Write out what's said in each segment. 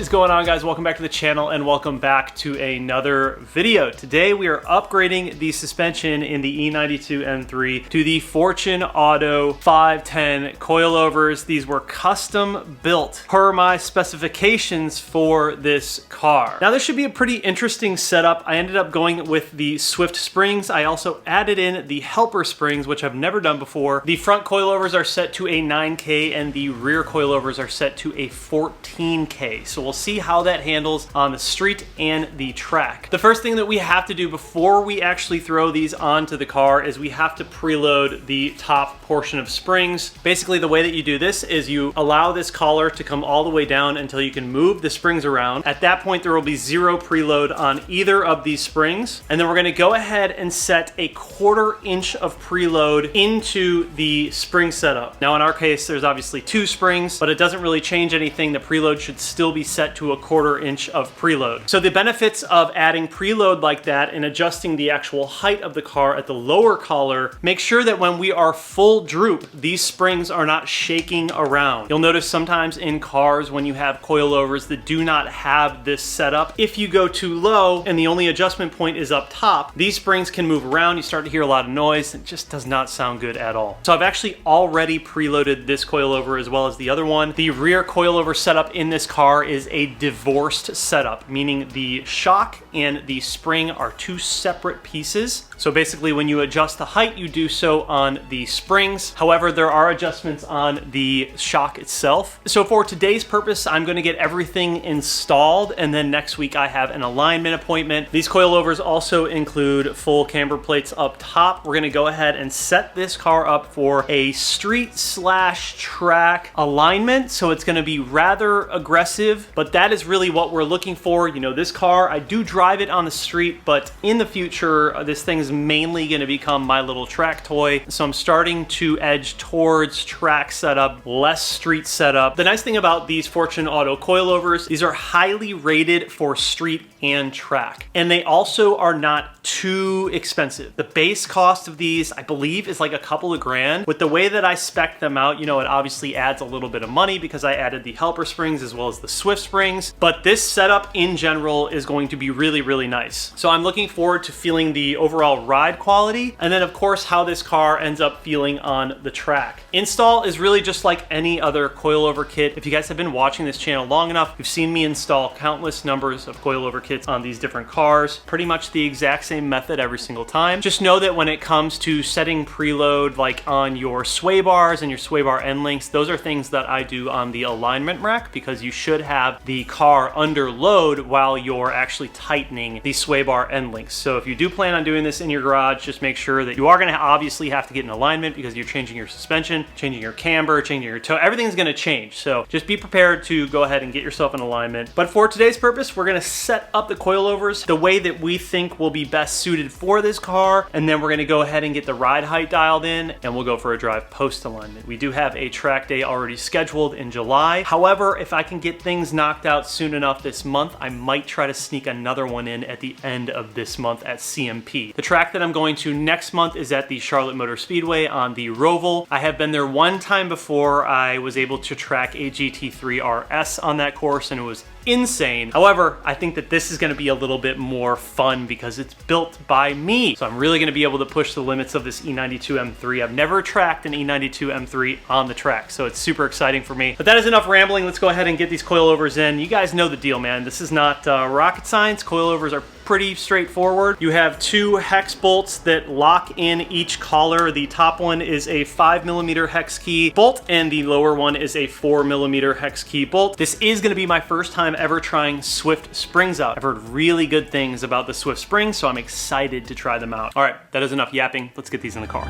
is going on, guys? Welcome back to the channel and welcome back to another video. Today we are upgrading the suspension in the E92 M3 to the Fortune Auto 510 coilovers. These were custom built per my specifications for this car. Now this should be a pretty interesting setup. I ended up going with the Swift springs. I also added in the helper springs, which I've never done before. The front coilovers are set to a 9K and the rear coilovers are set to a 14K. So we'll see how that handles on the street and the track. The first thing that we have to do before we actually throw these onto the car is we have to preload the top portion of springs. Basically, the way that you do this is you allow this collar to come all the way down until you can move the springs around. At that point, there will be zero preload on either of these springs. And then we're gonna go ahead and set a 1/4 inch of preload into the spring setup. Now in our case, there's obviously 2 springs, but it doesn't really change anything. The preload should still be set to a 1/4 inch of preload. So the benefits of adding preload like that and adjusting the actual height of the car at the lower collar, make sure that when we are full droop, these springs are not shaking around. You'll notice sometimes in cars when you have coilovers that do not have this setup, if you go too low and the only adjustment point is up top, these springs can move around. You start to hear a lot of noise. It just does not sound good at all. So I've actually already preloaded this coilover as well as the other one. The rear coilover setup in this car is a divorced setup, meaning the shock and the spring are 2 separate pieces. So basically when you adjust the height, you do so on the springs. However, there are adjustments on the shock itself. So for today's purpose, I'm gonna get everything installed, and then next week I have an alignment appointment. These coilovers also include full camber plates up top. We're gonna go ahead and set this car up for a street/track alignment. So it's gonna be rather aggressive, but that is really what we're looking for. You know, this car, I do drive it on the street, but in the future, this thing is mainly going to become my little track toy. So I'm starting to edge towards track setup, less street setup. The nice thing about these Fortune Auto coilovers, these are highly rated for street and track. And they also are not too expensive. The base cost of these, I believe, is like a couple of grand. With the way that I spec them out, you know, it obviously adds a little bit of money because I added the helper springs as well as the Swift springs. But this setup in general is going to be really, really nice. So I'm looking forward to feeling the overall ride quality, and then of course how this car ends up feeling on the track. Install is really just like any other coilover kit. If you guys have been watching this channel long enough, you've seen me install countless numbers of coilover kits on these different cars. Pretty much the exact same method every single time. Just know that when it comes to setting preload, like on your sway bars and your sway bar end links, those are things that I do on the alignment rack, because you should have the car under load while you're actually tightening the sway bar end links. So if you do plan on doing this in your garage, just make sure that you are going to obviously have to get an alignment, because you're changing your suspension, changing your camber, changing your toe. Everything's going to change. So just be prepared to go ahead and get yourself an alignment. But for today's purpose, we're going to set up the coilovers the way that we think will be best suited for this car. And then we're going to go ahead and get the ride height dialed in, and we'll go for a drive post alignment. We do have a track day already scheduled in July. However, if I can get things knocked out soon enough this month, I might try to sneak another one in at the end of this month at CMP. The track that I'm going to next month is at the Charlotte Motor Speedway on the Roval. I have been there one time before. I was able to track a GT3 RS on that course, and it was insane. However, I think that this is going to be a little bit more fun because it's built by me. So I'm really going to be able to push the limits of this E92 M3. I've never tracked an E92 M3 on the track, so it's super exciting for me. But that is enough rambling. Let's go ahead and get these coilovers in. You guys know the deal, man. This is not rocket science. Coilovers are pretty straightforward. You have 2 hex bolts that lock in each collar. The top one is a 5mm hex key bolt, and the lower one is a 4mm hex key bolt. This is going to be my first time ever trying Swift springs out. I've heard really good things about the Swift springs, so I'm excited to try them out. All right, that is enough yapping. Let's get these in the car.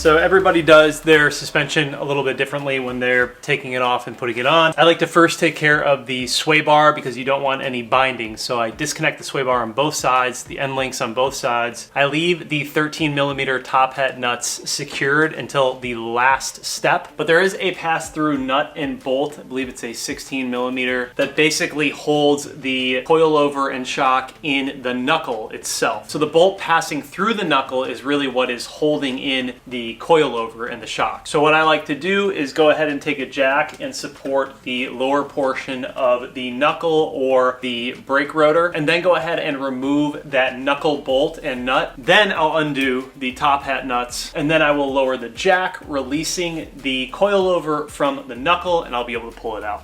So everybody does their suspension a little bit differently when they're taking it off and putting it on. I like to first take care of the sway bar because you don't want any binding. So I disconnect the sway bar on both sides, the end links on both sides. I leave the 13mm top hat nuts secured until the last step, but there is a pass-through nut and bolt, I believe it's a 16mm, that basically holds the coilover and shock in the knuckle itself. So the bolt passing through the knuckle is really what is holding in the coilover and the shock. So what I like to do is go ahead and take a jack and support the lower portion of the knuckle or the brake rotor, and then go ahead and remove that knuckle bolt and nut. Then I'll undo the top hat nuts, and then I will lower the jack, releasing the coilover from the knuckle, and I'll be able to pull it out.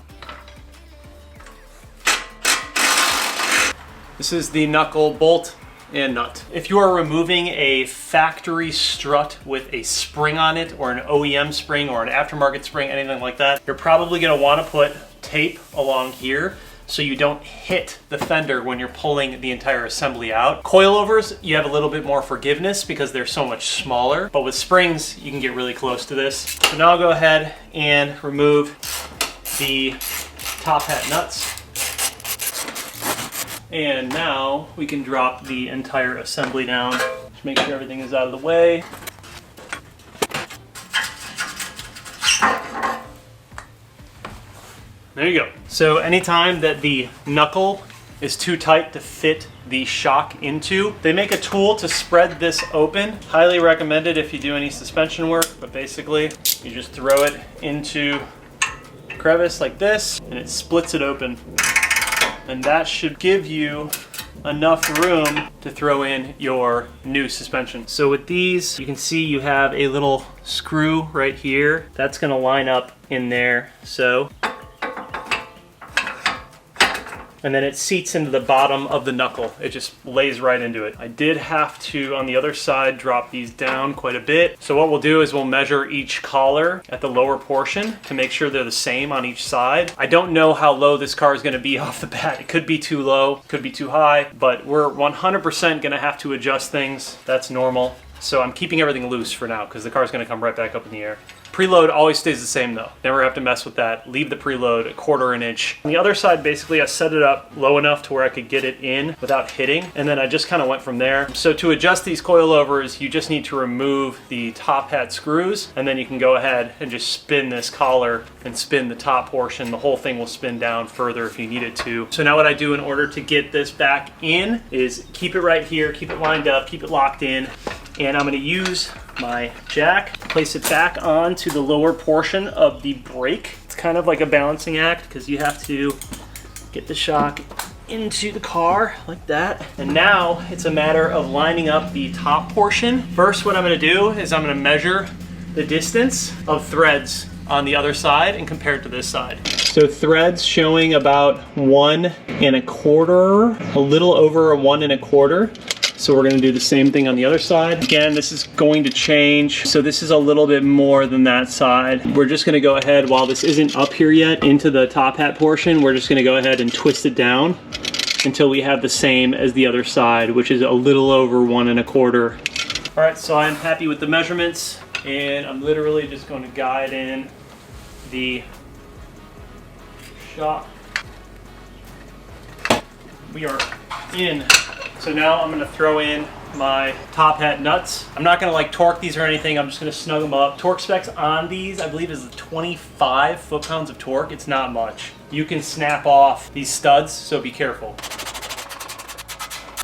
This is the knuckle bolt and nut. If you are removing a factory strut with a spring on it, or an OEM spring or an aftermarket spring, anything like that, you're probably going to want to put tape along here so you don't hit the fender when you're pulling the entire assembly out. Coilovers, you have a little bit more forgiveness because they're so much smaller, but with springs, you can get really close to this. So now I'll go ahead and remove the top hat nuts. And now we can drop the entire assembly down. Just make sure everything is out of the way. There you go. So anytime that the knuckle is too tight to fit the shock into, they make a tool to spread this open. Highly recommended if you do any suspension work, but basically you just throw it into a crevice like this and it splits it open. And that should give you enough room to throw in your new suspension. So with these, you can see you have a little screw right here. That's gonna line up in there, so. And then it seats into the bottom of the knuckle. It just lays right into it. I did have to, on the other side, drop these down quite a bit. So what we'll do is we'll measure each collar at the lower portion to make sure they're the same on each side. I don't know how low this car is gonna be off the bat. It could be too low, could be too high, but we're 100% gonna have to adjust things. That's normal. So I'm keeping everything loose for now because the car is gonna come right back up in the air. Preload always stays the same though. Never have to mess with that. Leave the preload 1/4 inch. On the other side, basically I set it up low enough to where I could get it in without hitting, and then I just kind of went from there. So to adjust these coilovers, you just need to remove the top hat screws, and then you can go ahead and just spin this collar and spin the top portion. The whole thing will spin down further if you need it to. So now what I do in order to get this back in is keep it right here, keep it lined up, keep it locked in, and I'm gonna use my jack, place it back onto the lower portion of the brake. It's kind of like a balancing act because you have to get the shock into the car like that. And now it's a matter of lining up the top portion. First, what I'm gonna do is I'm gonna measure the distance of threads on the other side and compare it to this side. So threads showing about 1 1/4, a little over a 1 1/4. So we're gonna do the same thing on the other side. Again, this is going to change. So this is a little bit more than that side. We're just gonna go ahead, while this isn't up here yet into the top hat portion, we're just gonna go ahead and twist it down until we have the same as the other side, which is a little over 1 1/4. All right, so I'm happy with the measurements, and I'm literally just going to guide in the shock. We are in. So now I'm gonna throw in my top hat nuts. I'm not gonna like torque these or anything, I'm just gonna snug them up. Torque specs on these, I believe, is 25 foot-pounds of torque. It's not much. You can snap off these studs, so be careful.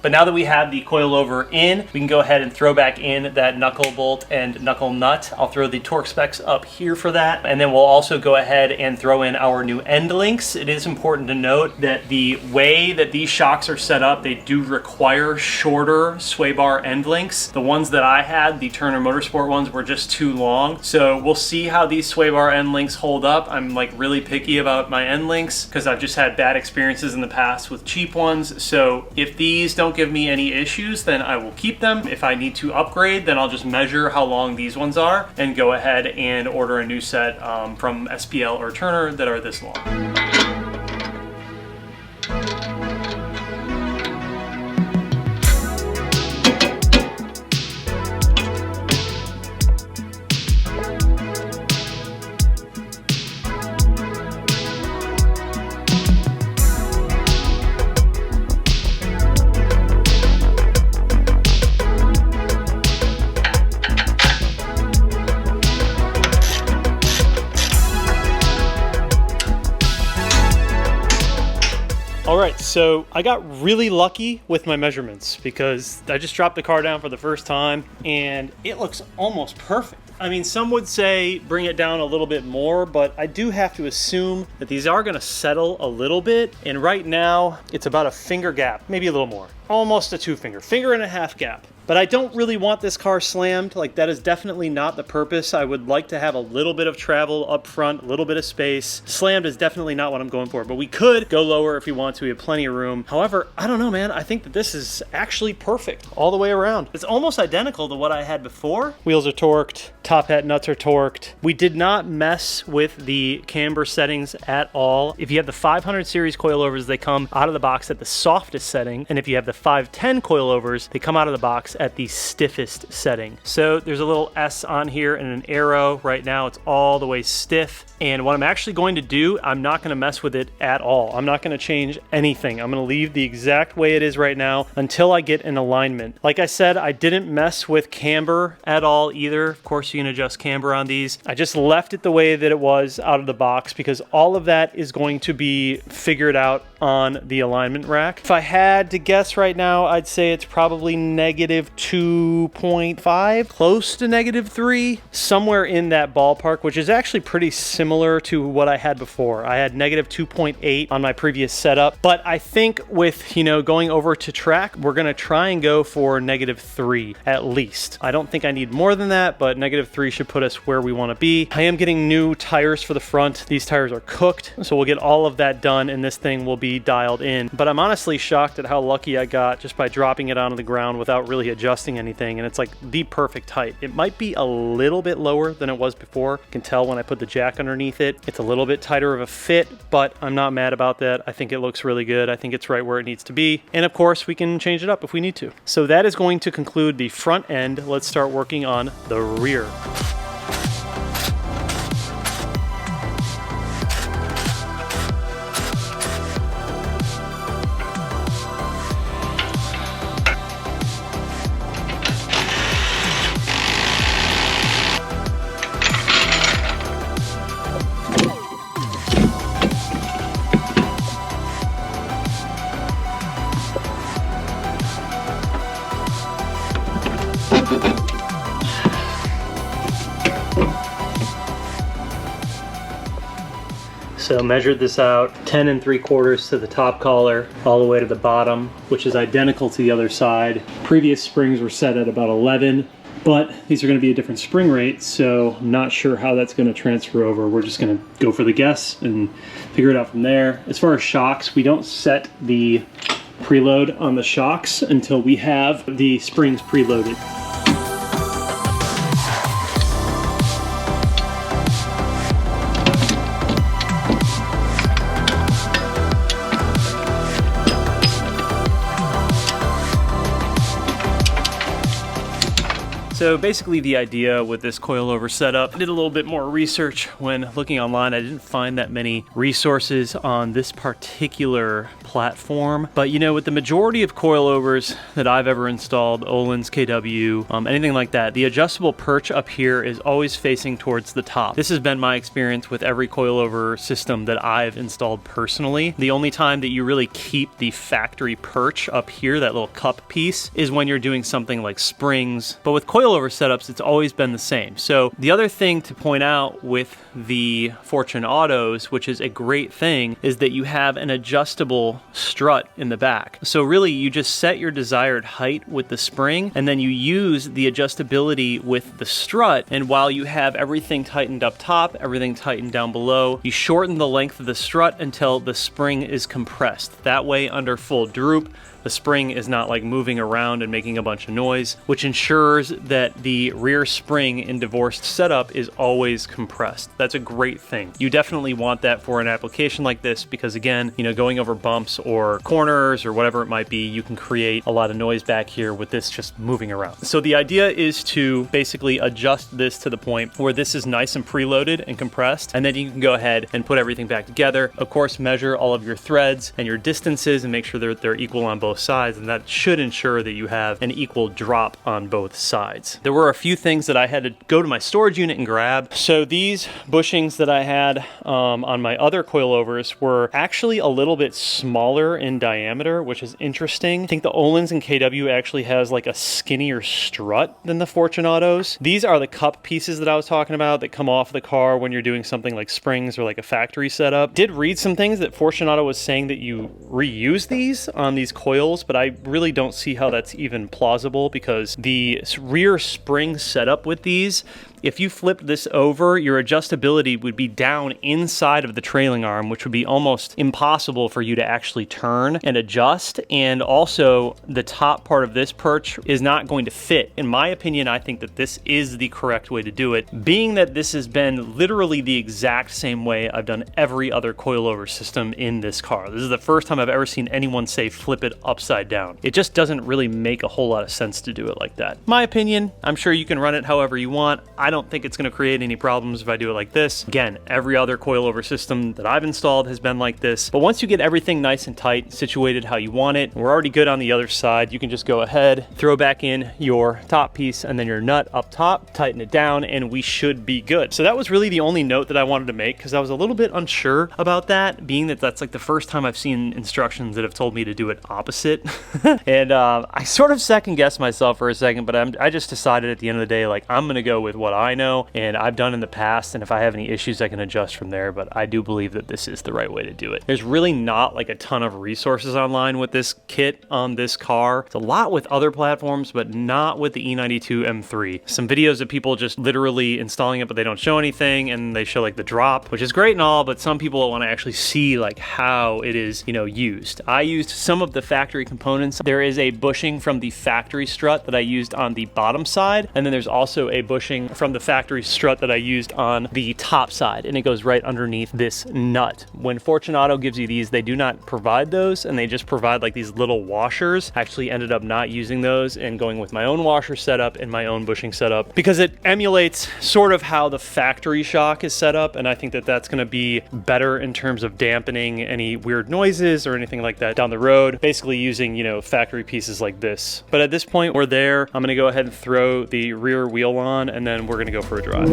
But now that we have the coilover in, we can go ahead and throw back in that knuckle bolt and knuckle nut. I'll throw the torque specs up here for that. And then we'll also go ahead and throw in our new end links. It is important to note that the way that these shocks are set up, they do require shorter sway bar end links. The ones that I had, the Turner Motorsport ones, were just too long. So we'll see how these sway bar end links hold up. I'm like really picky about my end links because I've just had bad experiences in the past with cheap ones. So if these don't give me any issues, then I will keep them. If I need to upgrade, then I'll just measure how long these ones are and go ahead and order a new set from SPL or Turner that are this long. So I got really lucky with my measurements because I just dropped the car down for the first time and it looks almost perfect. I mean, some would say bring it down a little bit more, but I do have to assume that these are gonna settle a little bit. And right now it's about a finger gap, maybe a little more, almost a 2 finger and a half gap. But I don't really want this car slammed. Like, that is definitely not the purpose. I would like to have a little bit of travel up front, a little bit of space. Slammed is definitely not what I'm going for, but we could go lower if we want to. We have plenty of room. However, I don't know, man. I think that this is actually perfect all the way around. It's almost identical to what I had before. Wheels are torqued, top hat nuts are torqued. We did not mess with the camber settings at all. If you have the 500 series coilovers, they come out of the box at the softest setting. And if you have the 510 coilovers, they come out of the box at the stiffest setting. So there's a little S on here and an arrow. Right now it's all the way stiff. And what I'm actually going to do, I'm not going to mess with it at all. I'm not going to change anything. I'm going to leave the exact way it is right now until I get an alignment. Like I said, I didn't mess with camber at all either. Of course, you can adjust camber on these. I just left it the way that it was out of the box because all of that is going to be figured out on the alignment rack. If I had to guess right now, I'd say it's probably -2.5, close to -3, somewhere in that ballpark, which is actually pretty similar to what I had before. I had -2.8 on my previous setup, but I think with, you know, going over to track, we're gonna try and go for -3 at least. I don't think I need more than that, but -3 should put us where we wanna be. I am getting new tires for the front. These tires are cooked, so we'll get all of that done and this thing will be dialed in. But I'm honestly shocked at how lucky I got just by dropping it onto the ground without really adjusting anything, and it's like the perfect height. It might be a little bit lower than it was before. You can tell when I put the jack underneath it. It's a little bit tighter of a fit, but I'm not mad about that. I think it looks really good. I think it's right where it needs to be. And of course, we can change it up if we need to. So that is going to conclude the front end. Let's start working on the rear. So measured this out, 10 3/4 to the top collar, all the way to the bottom, which is identical to the other side. Previous springs were set at about 11, but these are gonna be a different spring rate, so I'm not sure how that's gonna transfer over. We're just gonna go for the guess and figure it out from there. As far as shocks, we don't set the preload on the shocks until we have the springs preloaded. So basically the idea with this coilover setup, I did a little bit more research when looking online. I didn't find that many resources on this particular platform, but you know, with the majority of coilovers that I've ever installed, Öhlins, KW, anything like that, the adjustable perch up here is always facing towards the top. This has been my experience with every coilover system that I've installed personally. The only time that you really keep the factory perch up here, that little cup piece, is when you're doing something like springs, but with coilover setups, it's always been the same. So the other thing to point out with the Fortune Autos, which is a great thing, is that you have an adjustable strut in the back. So really you just set your desired height with the spring, and then you use the adjustability with the strut. And while you have everything tightened up top, everything tightened down below, you shorten the length of the strut until the spring is compressed. That way, under full droop, the spring is not like moving around and making a bunch of noise, which ensures that the rear spring in divorced setup is always compressed. That's a great thing. You definitely want that for an application like this because, again, you know, going over bumps or corners or whatever it might be, you can create a lot of noise back here with this just moving around. So the idea is to basically adjust this to the point where this is nice and preloaded and compressed, and then you can go ahead and put everything back together. Of course, measure all of your threads and your distances and make sure they're equal on both sides, and that should ensure that you have an equal drop on both sides. sides. There were a few things that I had to go to my storage unit and grab. So these bushings that I had on my other coilovers were actually a little bit smaller in diameter, which is interesting. I think the Öhlins and KW actually has like a skinnier strut than the Fortunato's. These are the cup pieces that I was talking about that come off the car when you're doing something like springs or like a factory setup. Did read some things that Fortunato was saying that you reuse these on these coils, but I really don't see how that's even plausible because the rear spring setup with these, if you flip this over, your adjustability would be down inside of the trailing arm, which would be almost impossible for you to actually turn and adjust. And also the top part of this perch is not going to fit. In my opinion, I think that this is the correct way to do it, being that this has been literally the exact same way I've done every other coilover system in this car. This is the first time I've ever seen anyone say flip it upside down. It just doesn't really make a whole lot of sense to do it like that. My opinion, I'm sure you can run it however you want. I don't think it's going to create any problems if I do it like this. Again, every other coilover system that I've installed has been like this. But once you get everything nice and tight, situated how you want it, we're already good on the other side. You can just go ahead, throw back in your top piece and then your nut up top, tighten it down, and we should be good. So that was really the only note that I wanted to make because I was a little bit unsure about that, being that that's like the first time I've seen instructions that have told me to do it opposite. And I sort of second guessed myself for a second, but I just decided at the end of the day, like, I'm going to go with what I know and I've done in the past, and if I have any issues I can adjust from there. But I do believe that this is the right way to do it. There's really not like a ton of resources online with this kit on this car. It's a lot with other platforms, but not with the E92 M3. Some videos of people just literally installing it, but they don't show anything, and they show like the drop, which is great and all, but some people want to actually see like how it is, you know, used. I used some of the factory components. There is a bushing from the factory strut that I used on the bottom side, and then there's also a bushing from the factory strut that I used on the top side, and it goes right underneath this nut. When Fortunato gives you these, they do not provide those, and they just provide like these little washers. I actually ended up not using those and going with my own washer setup and my own bushing setup because it emulates sort of how the factory shock is set up, and I think that that's going to be better in terms of dampening any weird noises or anything like that down the road, basically using, you know, factory pieces like this. But at this point we're there. I'm going to go ahead and throw the rear wheel on, and then we're going to go for a drive.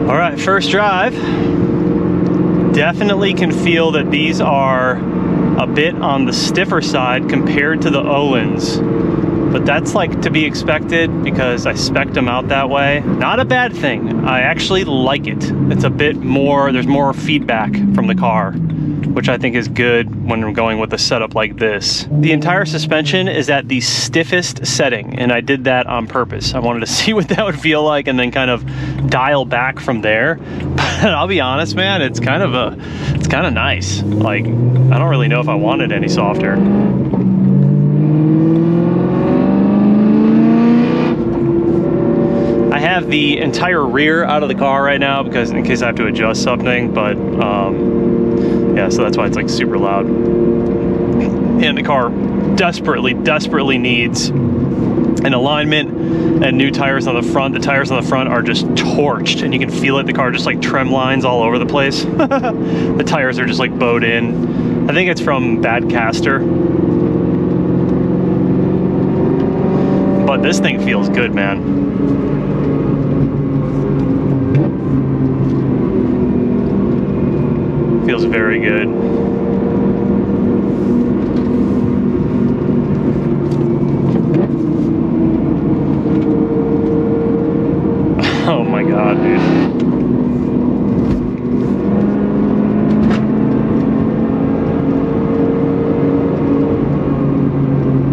All right, first drive. Definitely can feel that these are a bit on the stiffer side compared to the Öhlins, but that's like to be expected because I spec'd them out that way. Not a bad thing. I actually like it. It's a bit more, there's more feedback from the car, which I think is good when I'm going with a setup like this. The entire suspension is at the stiffest setting, and I did that on purpose. I wanted to see what that would feel like and then kind of dial back from there. But I'll be honest, man, it's kind of nice. Like, I don't really know if I want it any softer. I have the entire rear out of the car right now because in case I have to adjust something, but yeah, so that's why it's like super loud. And the car desperately needs an alignment and new tires on the front. The tires on the front are just torched, and you can feel it. The car just like trim lines all over the place. The tires are just like bowed in. I think it's from bad caster. But this thing feels good, man. Feels very good. Oh my God, dude.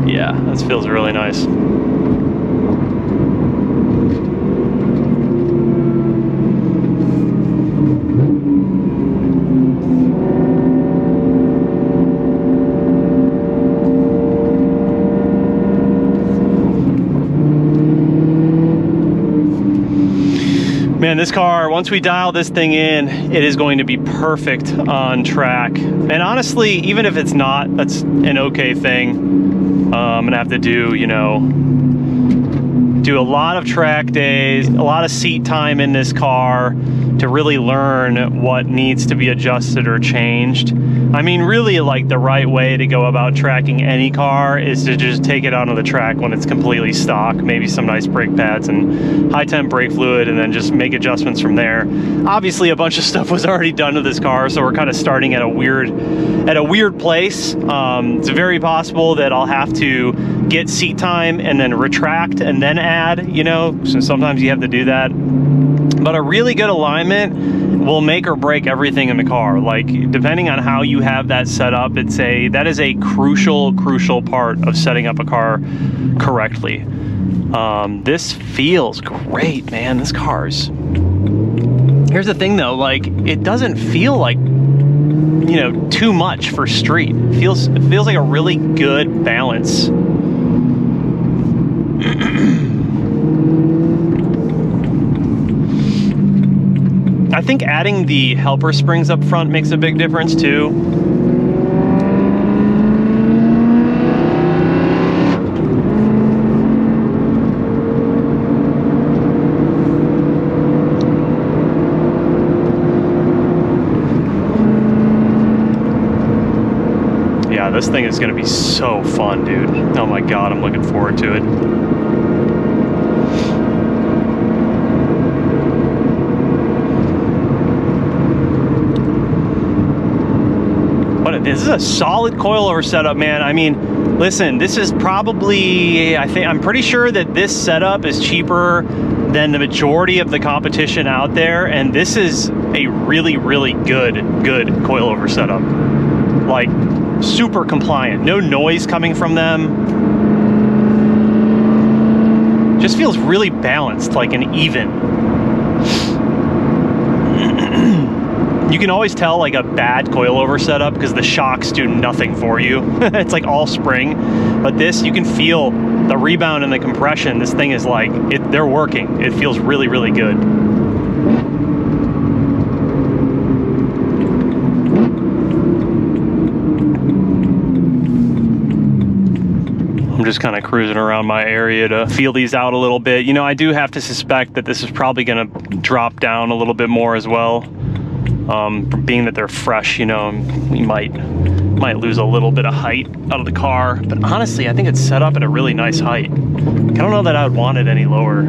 Yeah, this feels really nice. Man, this car, once we dial this thing in, it is going to be perfect on track. And honestly, even if it's not, that's an okay thing. I'm gonna have to do, you know, do a lot of track days, a lot of seat time in this car to really learn what needs to be adjusted or changed. I mean, really, like, the right way to go about tracking any car is to just take it onto the track when it's completely stock, maybe some nice brake pads and high temp brake fluid, and then just make adjustments from there. Obviously, a bunch of stuff was already done to this car, so we're kind of starting at a weird place. It's very possible that I'll have to get seat time and then retract and then add, you know, so sometimes you have to do that. But a really good alignment will make or break everything in the car. Like, depending on how you have that set up, that is a crucial part of setting up a car correctly. This feels great, man. This car's... Here's the thing though, like, it doesn't feel like, you know, too much for street. It feels like a really good balance. I think adding the helper springs up front makes a big difference too. Yeah, this thing is gonna be so fun, dude. Oh my God, I'm looking forward to it. This is a solid coilover setup, man. I mean, listen, this is probably, I'm pretty sure that this setup is cheaper than the majority of the competition out there, and this is a really, really good coilover setup. Like, super compliant, no noise coming from them. Just feels really balanced, like an even. You can always tell like a bad coilover setup because the shocks do nothing for you. It's like all spring, but this, you can feel the rebound and the compression. This thing is like, they're working. It feels really, really good. I'm just kind of cruising around my area to feel these out a little bit. You know, I do have to suspect that this is probably going to drop down a little bit more as well. Being that they're fresh, you know, we might lose a little bit of height out of the car, but honestly, I think it's set up at a really nice height. I don't know that I would want it any lower.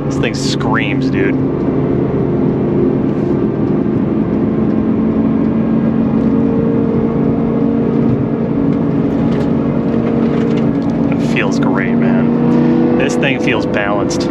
This thing screams, dude. It feels great, man. This thing feels balanced.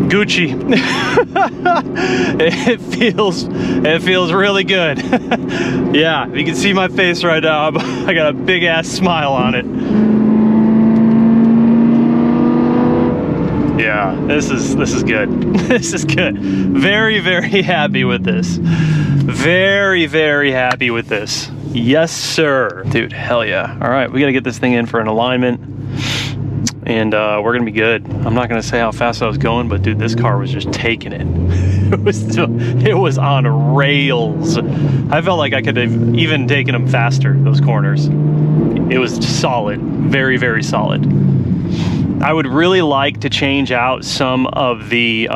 Gucci. It feels really good. Yeah, you can see my face right now. I got a big ass smile on it. Yeah, this is good. This is good. Very, very happy with this. Very, very happy with this. Yes, sir. Dude, hell yeah. All right, we gotta get this thing in for an alignment. And we're gonna be good. I'm not gonna say how fast I was going, but dude, this car was just taking it. It was on rails. I felt like I could have even taken them faster, those corners. It was solid, very, very solid. I would really like to change out some of the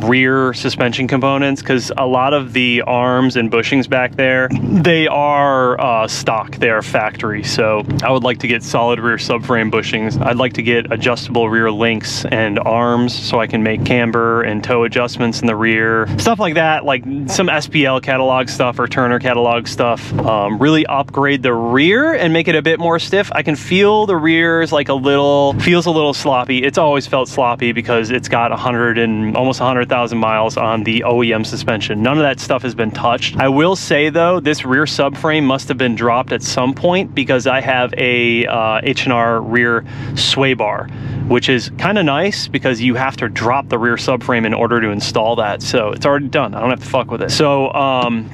rear suspension components, because a lot of the arms and bushings back there, they are stock, they are factory. So I would like to get solid rear subframe bushings. I'd like to get adjustable rear links and arms so I can make camber and toe adjustments in the rear. Stuff like that, like some SPL catalog stuff or Turner catalog stuff. Really upgrade the rear and make it a bit more stiff. I can feel the rear is like feels a little sloppy. It's always felt sloppy because it's got almost 100,000 miles on the OEM suspension. None of that stuff has been touched. I will say though, this rear subframe must have been dropped at some point, because I have a H&R rear sway bar, which is kind of nice because you have to drop the rear subframe in order to install that. So it's already done. I don't have to fuck with it. So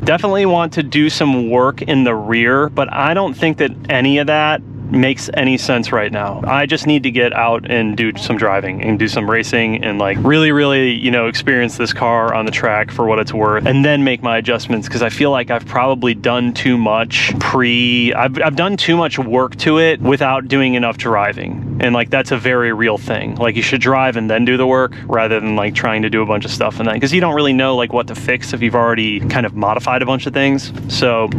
definitely want to do some work in the rear, but I don't think that any of that makes any sense right now. I just need to get out and do some driving and do some racing and like really, you know, experience this car on the track for what it's worth, and then make my adjustments, because I feel like I've probably done too much I've done too much work to it without doing enough driving. And like, that's a very real thing. Like, you should drive and then do the work rather than like trying to do a bunch of stuff and then, because you don't really know like what to fix if you've already kind of modified a bunch of things. So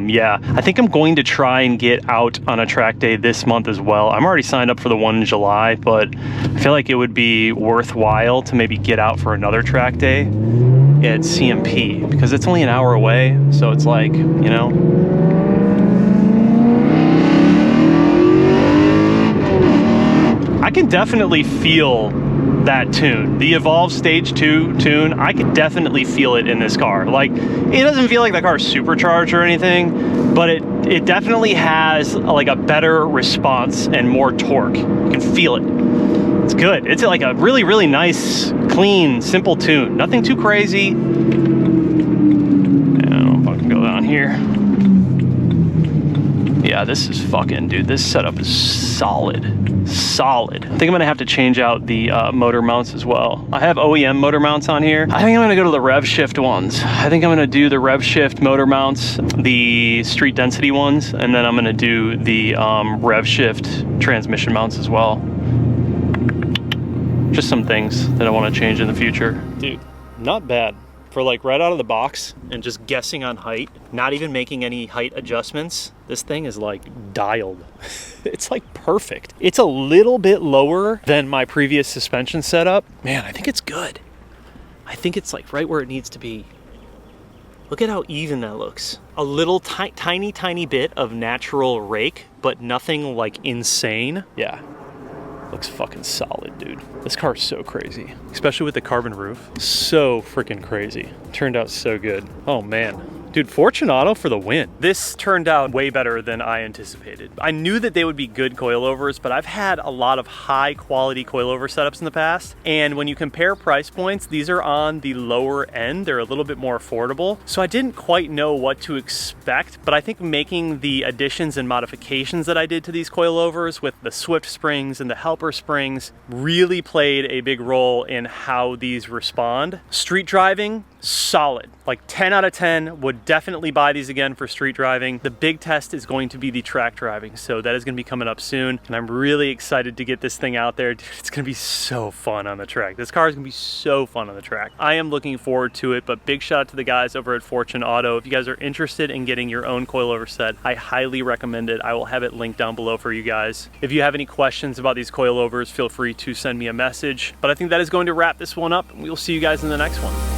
yeah, I think I'm going to try and get out on a track day this month as well. I'm already signed up for the one in July, but I feel like it would be worthwhile to maybe get out for another track day at CMP, because it's only an hour away. So it's like, you know, I can definitely feel that tune, the Evolve Stage 2 tune. I can definitely feel it in this car. Like, it doesn't feel like the car's supercharged or anything, but it definitely has like a better response and more torque. You can feel it. It's good. It's like a really nice, clean, simple tune. Nothing too crazy. Now, if I can go down here. Yeah, this is fucking, dude, this setup is solid. I think I'm gonna have to change out the motor mounts as well. I have OEM motor mounts on here. I think I'm gonna go to the RevShift ones. I think I'm gonna do the RevShift motor mounts, the street density ones, and then I'm gonna do the RevShift transmission mounts as well. Just some things that I wanna change in the future. Dude, not bad. For like right out of the box and just guessing on height, not even making any height adjustments, this thing is like dialed. It's like perfect. It's a little bit lower than my previous suspension setup. Man, I think it's good. I think it's like right where it needs to be. Look at how even that looks. A little tiny bit of natural rake, but nothing like insane. Yeah. Looks fucking solid, dude. This car is so crazy, especially with the carbon roof. So freaking crazy. Turned out so good. Oh man. Dude, Fortunato for the win. This turned out way better than I anticipated. I knew that they would be good coilovers, but I've had a lot of high quality coilover setups in the past. And when you compare price points, these are on the lower end. They're a little bit more affordable. So I didn't quite know what to expect, but I think making the additions and modifications that I did to these coilovers with the Swift springs and the Helper springs really played a big role in how these respond. Street driving, solid. Like 10 out of 10, would definitely buy these again for street driving. The big test is going to be the track driving, so that is going to be coming up soon, and I'm really excited to get this thing out there. Dude, it's going to be so fun on the track. This car is going to be so fun on the track. I am looking forward to it, but big shout out to the guys over at Fortune Auto. If you guys are interested in getting your own coilover set, I highly recommend it. I will have it linked down below for you guys. If you have any questions about these coilovers, feel free to send me a message. But I think that is going to wrap this one up, and we'll see you guys in the next one.